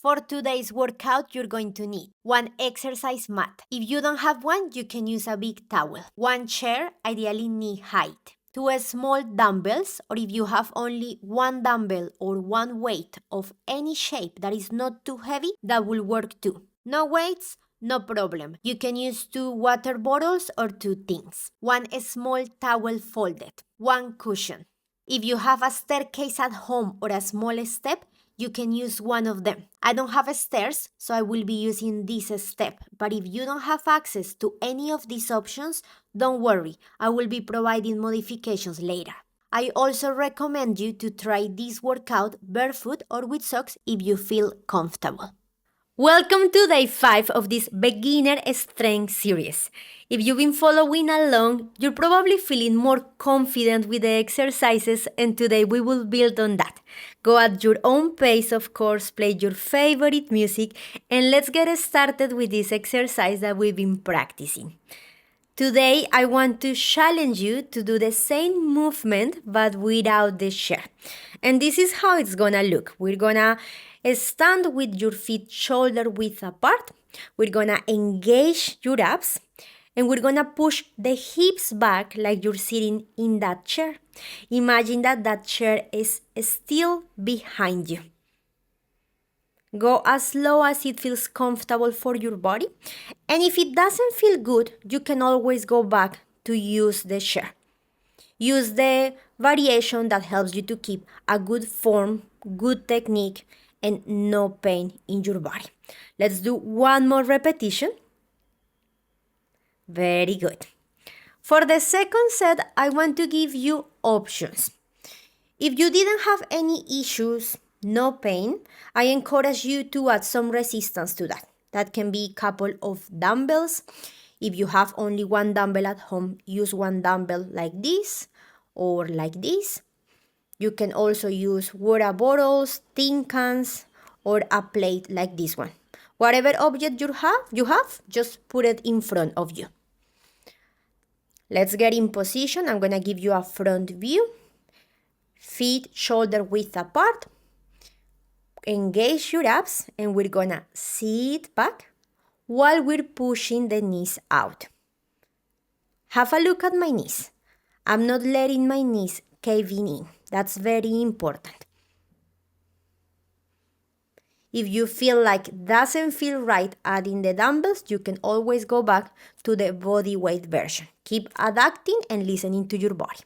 For today's workout, you're going to need one exercise mat. If you don't have one, you can use a big towel. One chair, ideally knee height. Two small dumbbells, or if you have only one dumbbell or one weight of any shape that is not too heavy, that will work too. No weights? No problem. You can use 2 water bottles or 2 things. One small towel folded. One cushion. If you have a staircase at home or a small step, you can use one of them. I don't have stairs, so I will be using this step. But if you don't have access to any of these options, don't worry, I will be providing modifications later. I also recommend you to try this workout barefoot or with socks if you feel comfortable. Welcome to day 5 of this beginner strength series. If you've been following along, you're probably feeling more confident with the exercises, and today we will build on that. Go at your own pace, of course, play your favorite music, and let's get started with this exercise that we've been practicing. Today, I want to challenge you to do the same movement but without the chair. And this is how it's gonna look. We're gonna stand with your feet shoulder width apart. We're gonna engage your abs. And we're gonna push the hips back like you're sitting in that chair. Imagine that that chair is still behind you. Go as low as it feels comfortable for your body. And if it doesn't feel good, you can always go back to use the chair. Use the variation that helps you to keep a good form, good technique, and no pain in your body. Let's do one more repetition. Very good. For the second set, I want to give you options. If you didn't have any issues, no pain, I encourage you to add some resistance to that. That can be a couple of dumbbells. If you have only one dumbbell at home, use one dumbbell like this or like this. You can also use water bottles, tin cans, or a plate like this one. Whatever object you have, just put it in front of you. Let's get in position. I'm gonna give you a front view. Feet shoulder width apart. Engage your abs, and we're gonna sit back while we're pushing the knees out. Have a look at my knees. I'm not letting my knees caving in. That's very important. If you feel like it doesn't feel right adding the dumbbells, you can always go back to the body weight version. Keep adapting and listening to your body.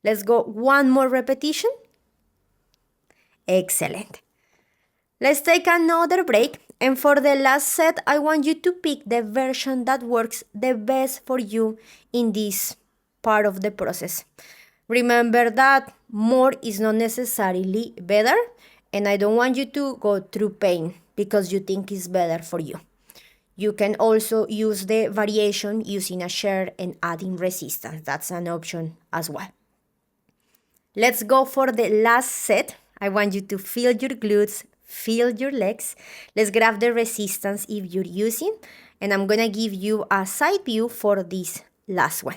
Let's go one more repetition. Excellent. Let's take another break, and for the last set, I want you to pick the version that works the best for you in this part of the process. Remember that more is not necessarily better, and I don't want you to go through pain because you think it's better for you. You can also use the variation using a chair and adding resistance. That's an option as well. Let's go for the last set. I want you to feel your glutes, feel your legs. Let's grab the resistance if you're using, and I'm gonna give you a side view for this last one.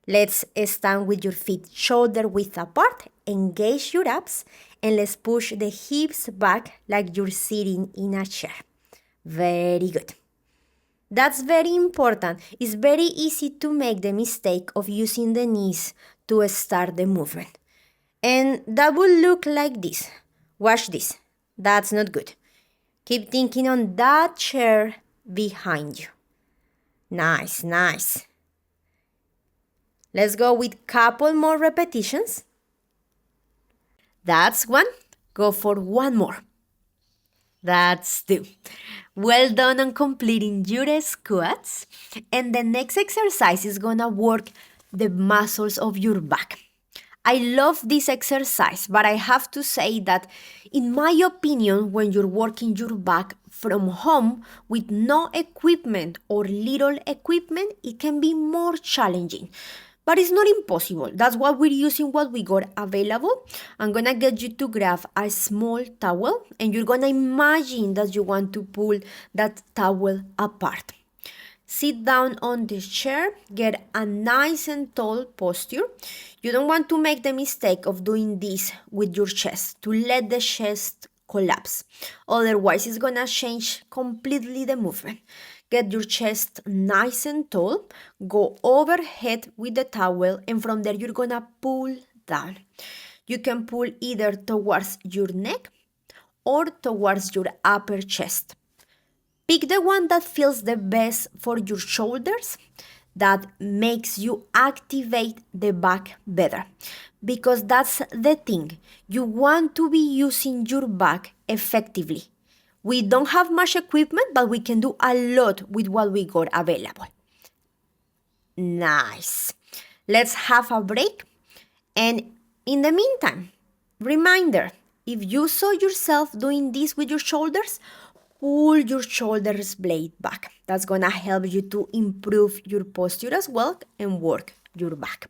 Let's stand with your feet shoulder width apart, engage your abs, and let's push the hips back like you're sitting in a chair. Very good. That's very important. It's very easy to make the mistake of using the knees to start the movement. And that will look like this. Watch this. That's not good. Keep thinking on that chair behind you. Nice, nice. Let's go with couple more repetitions. That's one. Go for one more. That's two. Well done on completing your squats. And the next exercise is gonna work the muscles of your back. I love this exercise, but I have to say that, in my opinion, when you're working your back from home with no equipment or little equipment, it can be more challenging. But it's not impossible. That's why we're using what we got available. I'm gonna get you to grab a small towel, and you're gonna imagine that you want to pull that towel apart. Sit down on the chair, get a nice and tall posture. You don't want to make the mistake of doing this with your chest, to let the chest collapse. Otherwise, it's gonna change completely the movement. Get your chest nice and tall, go overhead with the towel, and from there you're gonna pull down. You can pull either towards your neck or towards your upper chest. Pick the one that feels the best for your shoulders, that makes you activate the back better. Because that's the thing, you want to be using your back effectively. We don't have much equipment, but we can do a lot with what we got available. Nice. Let's have a break. And in the meantime, reminder, if you saw yourself doing this with your shoulders, pull your shoulders blade back. That's gonna help you to improve your posture as well and work your back.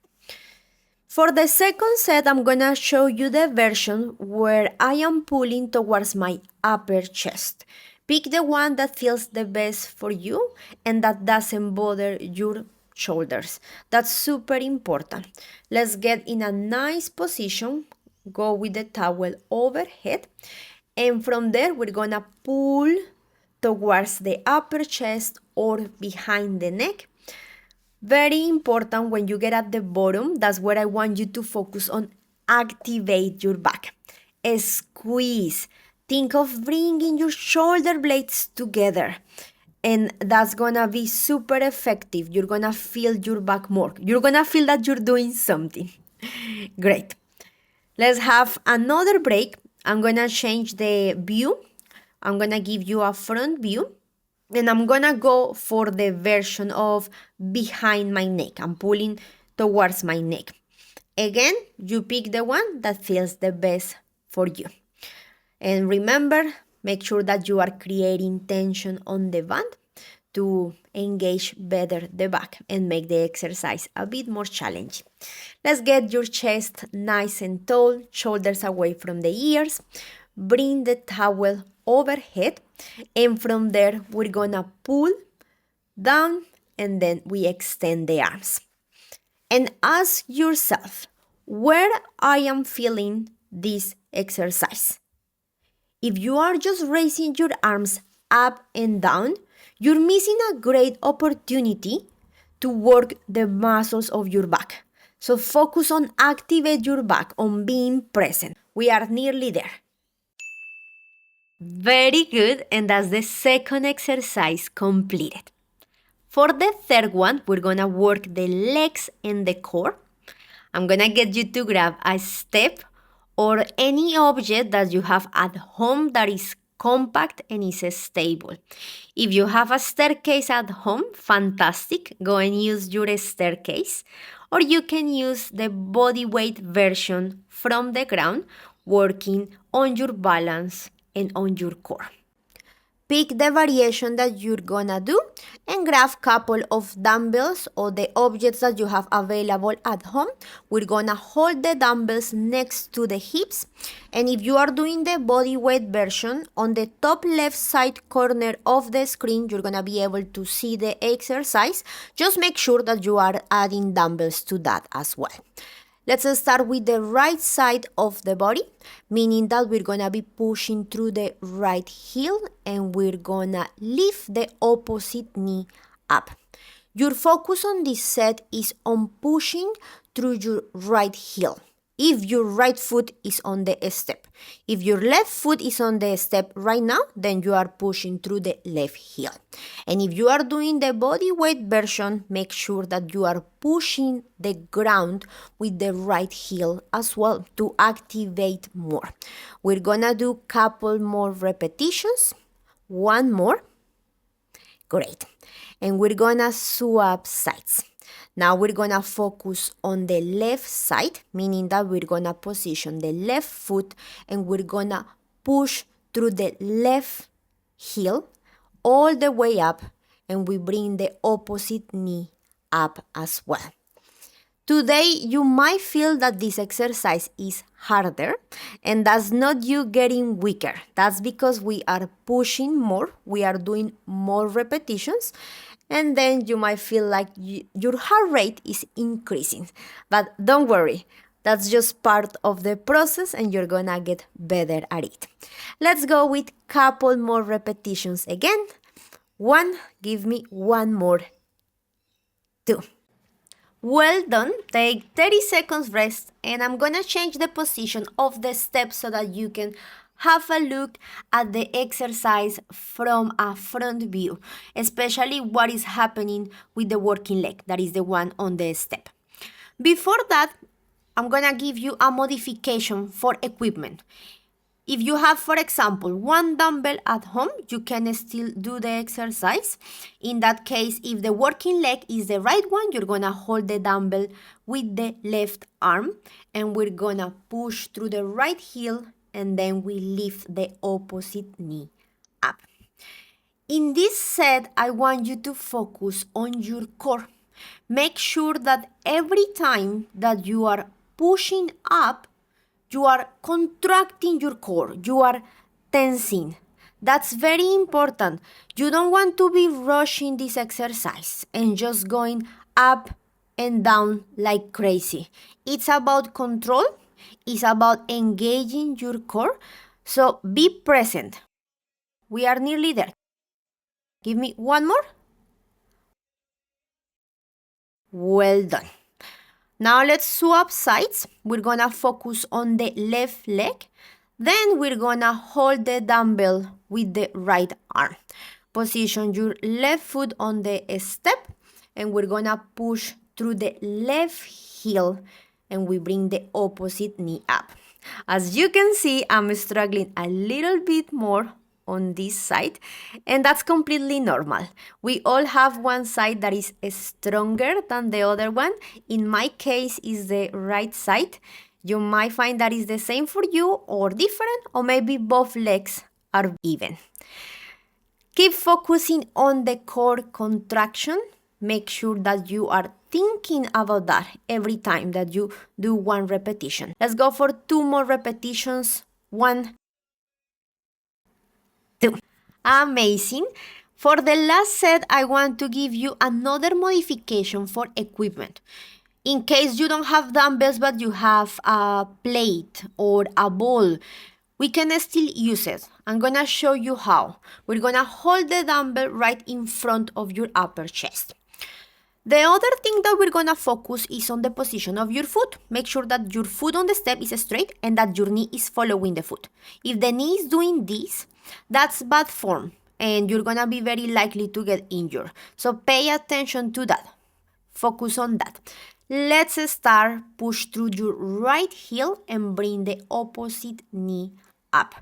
For the second set, I'm gonna show you the version where I am pulling towards my upper chest. Pick the one that feels the best for you and that doesn't bother your shoulders. That's super important. Let's get in a nice position. Go with the towel overhead. And from there, we're gonna pull towards the upper chest or behind the neck. Very important when you get at the bottom, that's where I want you to focus on. Activate your back. Squeeze. Think of bringing your shoulder blades together. And that's gonna be super effective. You're gonna feel your back more. You're gonna feel that you're doing something. Great. Let's have another break. I'm gonna change the view. I'm gonna give you a front view. And I'm gonna go for the version of behind my neck. I'm pulling towards my neck. Again, you pick the one that feels the best for you. And remember, make sure that you are creating tension on the band to engage better the back and make the exercise a bit more challenging. Let's get your chest nice and tall, shoulders away from the ears. Bring the towel overhead, and from there we're gonna pull down and then we extend the arms. And ask yourself, where I am feeling this exercise. If you are just raising your arms up and down, you're missing a great opportunity to work the muscles of your back. So focus on activate your back, on being present. We are nearly there. Very good, and that's the second exercise completed. For the third one, we're gonna work the legs and the core. I'm gonna get you to grab a step or any object that you have at home that is compact and is stable. If you have a staircase at home, fantastic, go and use your staircase. Or you can use the body weight version from the ground, working on your balance and on your core. Pick the variation that you're gonna do and grab a couple of dumbbells or the objects that you have available at home. We're gonna hold the dumbbells next to the hips, and if you are doing the body weight version, on the top left side corner of the screen you're gonna be able to see the exercise. Just make sure that you are adding dumbbells to that as well. Let's start with the right side of the body, meaning that we're gonna be pushing through the right heel and we're gonna lift the opposite knee up. Your focus on this set is on pushing through your right heel. If your right foot is on the step. If your left foot is on the step right now, then you are pushing through the left heel. And if you are doing the body weight version, make sure that you are pushing the ground with the right heel as well to activate more. We're gonna do a couple more repetitions. One more. Great. And we're gonna swap sides. Now we're gonna focus on the left side, meaning that we're gonna position the left foot and we're gonna push through the left heel all the way up, and we bring the opposite knee up as well. Today, you might feel that this exercise is harder, and that's not you getting weaker. That's because we are pushing more, we are doing more repetitions, and then you might feel like your heart rate is increasing. But don't worry, That's just part of the process and you're gonna get better at it. Let's go with couple more repetitions again. 1, give me 1 more. 2. Well done. Take 30 seconds rest and I'm gonna change the position of the step so that you can have a look at the exercise from a front view, especially what is happening with the working leg, that is the one on the step. Before that, I'm gonna give you a modification for equipment. If you have, for example, 1 dumbbell at home, you can still do the exercise. In that case, if the working leg is the right one, you're gonna hold the dumbbell with the left arm and we're gonna push through the right heel and then we lift the opposite knee up. In this set, I want you to focus on your core. Make sure that every time that you are pushing up, you are contracting your core, you are tensing. That's very important. You don't want to be rushing this exercise and just going up and down like crazy. It's about control, it's about engaging your core. So be present. We are nearly there. Give me 1 more. Well done. Now let's swap sides. We're gonna focus on the left leg. Then we're gonna hold the dumbbell with the right arm. Position your left foot on the step and we're gonna push through the left heel and we bring the opposite knee up. As you can see, I'm struggling a little bit more on this side and that's completely normal. We all have one side that is stronger than the other one. In my case is the right side. You might find that is the same for you or different, or maybe both legs are even. Keep focusing on the core contraction. Make sure that you are thinking about that every time that you do 1 repetition. Let's go for 2 more repetitions. 1, 2. Amazing. For the last set, I want to give you another modification for equipment. In case you don't have dumbbells but you have a plate or a ball, we can still use it. I'm gonna show you how. We're gonna hold the dumbbell right in front of your upper chest. The other thing that we're gonna focus is on the position of your foot. Make sure that your foot on the step is straight and that your knee is following the foot. If the knee is doing this, that's bad form and you're gonna be very likely to get injured. So pay attention to that. Focus on that. Let's start. Push through your right heel and bring the opposite knee up.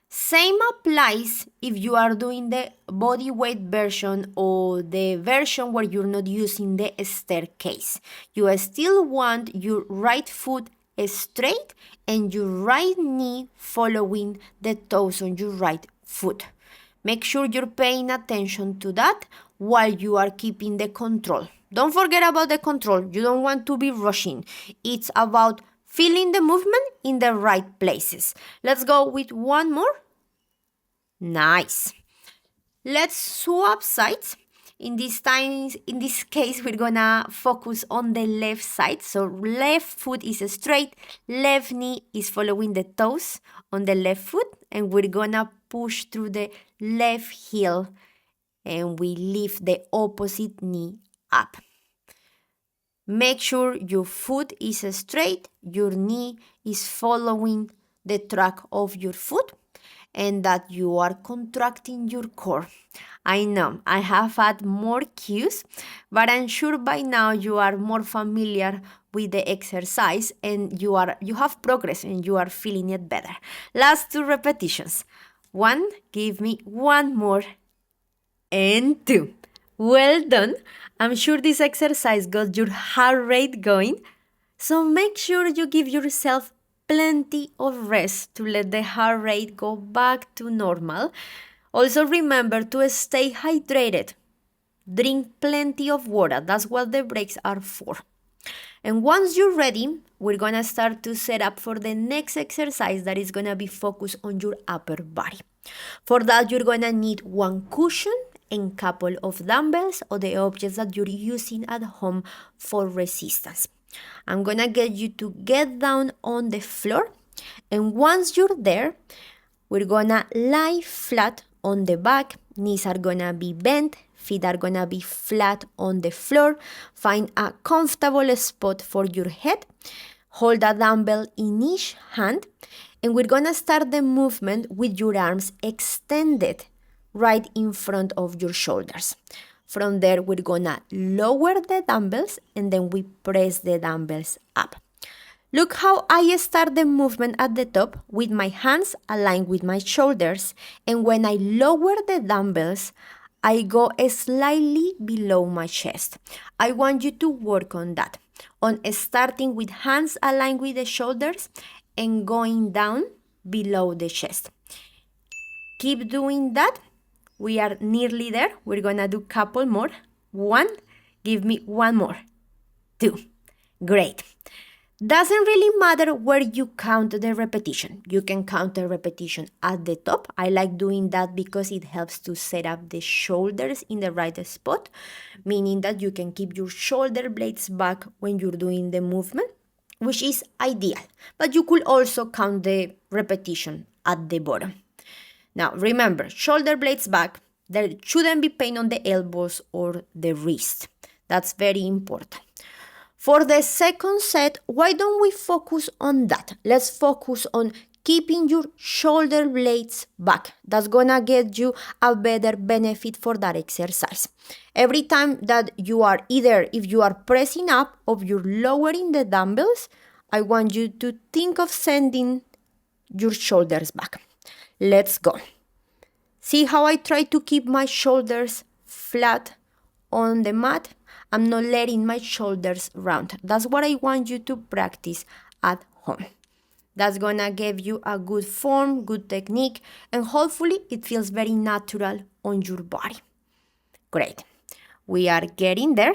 Same applies if you are doing the body weight version or the version where you're not using the staircase. You still want your right foot straight and your right knee following the toes on your right foot. Make sure you're paying attention to that while you are keeping the control. Don't forget about the control. You don't want to be rushing. It's about feeling the movement in the right places. Let's go with 1 more. Nice. Let's swap sides. In this case, we're gonna focus on the left side. So left foot is straight, left knee is following the toes on the left foot, and we're gonna push through the left heel and we lift the opposite knee up. Make sure your foot is straight, your knee is following the track of your foot, and that you are contracting your core. I know I have had more cues, but I'm sure by now you are more familiar with the exercise and you have progress and you are feeling it better. Last 2 repetitions. 1, give me 1 more. And 2. Well done. I'm sure this exercise got your heart rate going. So make sure you give yourself plenty of rest to let the heart rate go back to normal. Also remember to stay hydrated. Drink plenty of water. That's what the breaks are for. And once you're ready, we're gonna start to set up for the next exercise that is gonna be focused on your upper body. For that, you're gonna need 1 cushion and couple of dumbbells or the objects that you're using at home for resistance. I'm gonna get you to get down on the floor, and once you're there, we're gonna lie flat on the back. Knees are gonna be bent, feet are gonna be flat on the floor. Find a comfortable spot for your head. Hold a dumbbell in each hand, and we're gonna start the movement with your arms extended right in front of your shoulders. From there, we're gonna lower the dumbbells, and then we press the dumbbells up. Look how I start the movement at the top with my hands aligned with my shoulders, and when I lower the dumbbells, I go slightly below my chest. I want you to work on that, on starting with hands aligned with the shoulders and going down below the chest. Keep doing that. We are nearly there. We're gonna do a couple more. 1, give me 1 more. 2, great. Doesn't really matter where you count the repetition. You can count the repetition at the top. I like doing that because it helps to set up the shoulders in the right spot, meaning that you can keep your shoulder blades back when you're doing the movement, which is ideal. But you could also count the repetition at the bottom. Now, remember, shoulder blades back. There shouldn't be pain on the elbows or the wrist. That's very important. For the second set, why don't we focus on that? Let's focus on keeping your shoulder blades back. That's gonna get you a better benefit for that exercise. Every time that you are either, if you are pressing up or you're lowering the dumbbells, I want you to think of sending your shoulders back. Let's go. See how I try to keep my shoulders flat on the mat? I'm not letting my shoulders round. That's what I want you to practice at home. That's gonna give you a good form, good technique, and hopefully it feels very natural on your body. Great. We are getting there.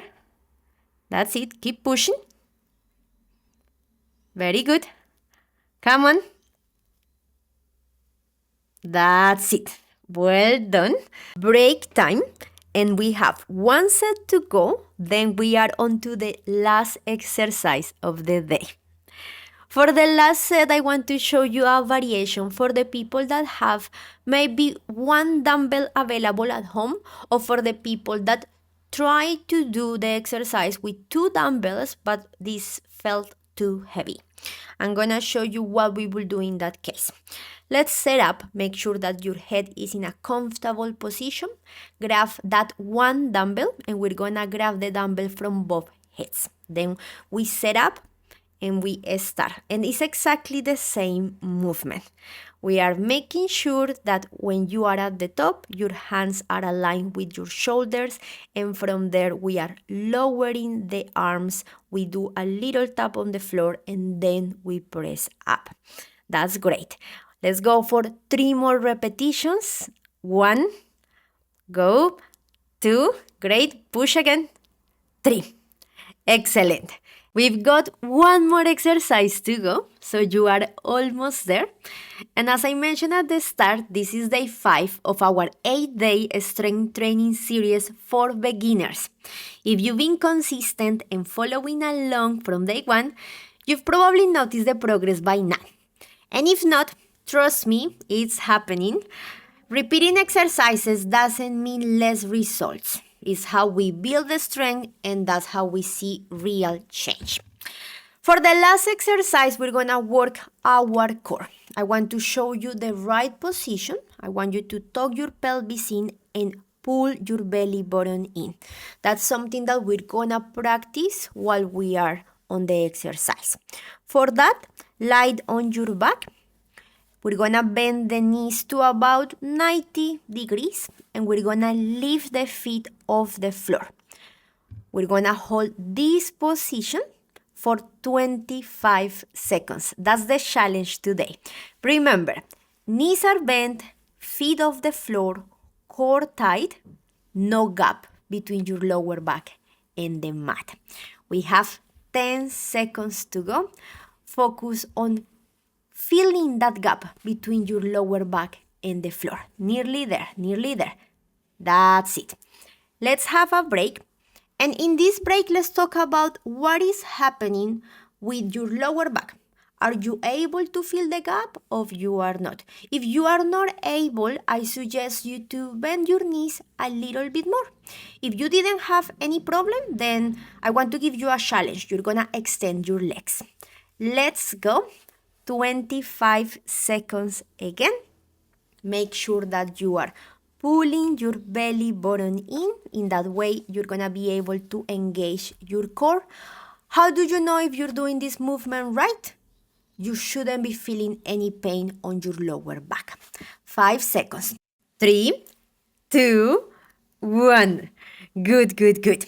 That's it. Keep pushing. Very good. Come on. That's it. Well done. Break time. And we have 1 set to go. Then we are on to the last exercise of the day. For the last set, I want to show you a variation for the people that have maybe 1 dumbbell available at home, or for the people that try to do the exercise with 2 dumbbells, but this felt too heavy. I'm gonna show you what we will do in that case. Let's set up, make sure that your head is in a comfortable position. Grab that 1 dumbbell, and we're gonna grab the dumbbell from both heads. Then we set up and we start. And it's exactly the same movement. We are making sure that when you are at the top, your hands are aligned with your shoulders, and from there we are lowering the arms. We do a little tap on the floor, and then we press up. That's great. Let's go for 3 more repetitions. 1, go. 2, great. Push again. 3, excellent. We've got 1 more exercise to go, so you are almost there. And as I mentioned at the start, this is day 5 of our 8-day strength training series for beginners. If you've been consistent and following along from day 1, you've probably noticed the progress by now. And if not, trust me, it's happening. Repeating exercises doesn't mean less results. It's how we build the strength, and that's how we see real change. For the last exercise, we're gonna work our core. I want to show you the right position. I want you to tuck your pelvis in and pull your belly button in. That's something that we're gonna practice while we are on the exercise. For that, lie on your back. We're gonna bend the knees to about 90 degrees, and we're gonna lift the feet off the floor. We're gonna hold this position for 25 seconds. That's the challenge today. Remember, knees are bent, feet off the floor, core tight, no gap between your lower back and the mat. We have 10 seconds to go. Focus on filling that gap between your lower back and the floor. Nearly there, nearly there. That's it. Let's have a break. And in this break, let's talk about what is happening with your lower back. Are you able to fill the gap or you are not? If you are not able, I suggest you to bend your knees a little bit more. If you didn't have any problem, then I want to give you a challenge. You're gonna extend your legs. Let's go. 25 seconds again. Make sure that you are pulling your belly button in. In that way, you're gonna be able to engage your core. How do you know if you're doing this movement right? You shouldn't be feeling any pain on your lower back. 5 seconds. 3, 2, 1. Good, good, good.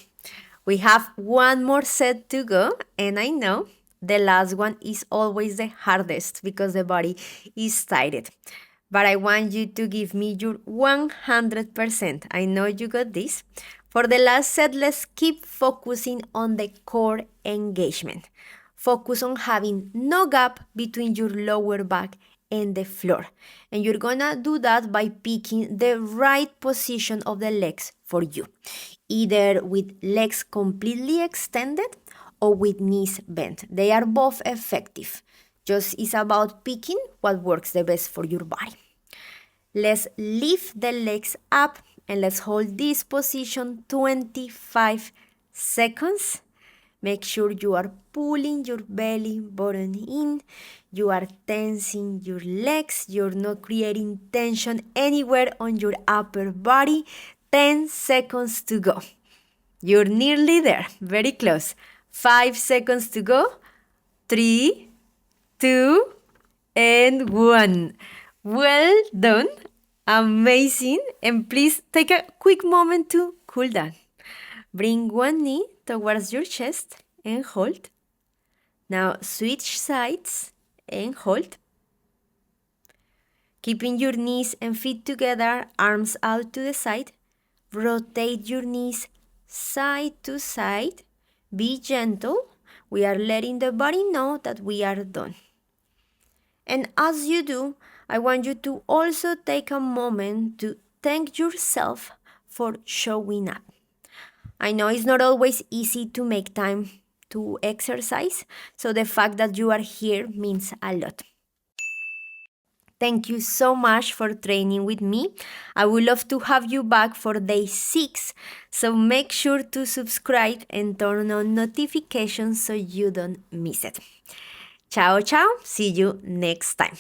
We have one more set to go, and I know the last one is always the hardest because the body is tired. But I want you to give me your 100%. I know you got this. For the last set, let's keep focusing on the core engagement. Focus on having no gap between your lower back and the floor. And you're gonna do that by picking the right position of the legs for you, either with legs completely extended or with knees bent. They are both effective. Just it's about picking what works the best for your body. Let's lift the legs up and let's hold this position 25 seconds. Make sure you are pulling your belly button in. You are tensing your legs. You're not creating tension anywhere on your upper body. 10 seconds to go. You're nearly there. Very close. 5 seconds to go. 3, 2, and 1. Well done. Amazing. And please take a quick moment to cool down. Bring one knee towards your chest and hold. Now switch sides and hold. Keeping your knees and feet together, arms out to the side. Rotate your knees side to side. Be gentle. We are letting the body know that we are done. And as you do, I want you to also take a moment to thank yourself for showing up. I know it's not always easy to make time to exercise, so the fact that you are here means a lot. Thank you so much for training with me. I would love to have you back for day 6, so make sure to subscribe and turn on notifications so you don't miss it. Ciao, ciao. See you next time.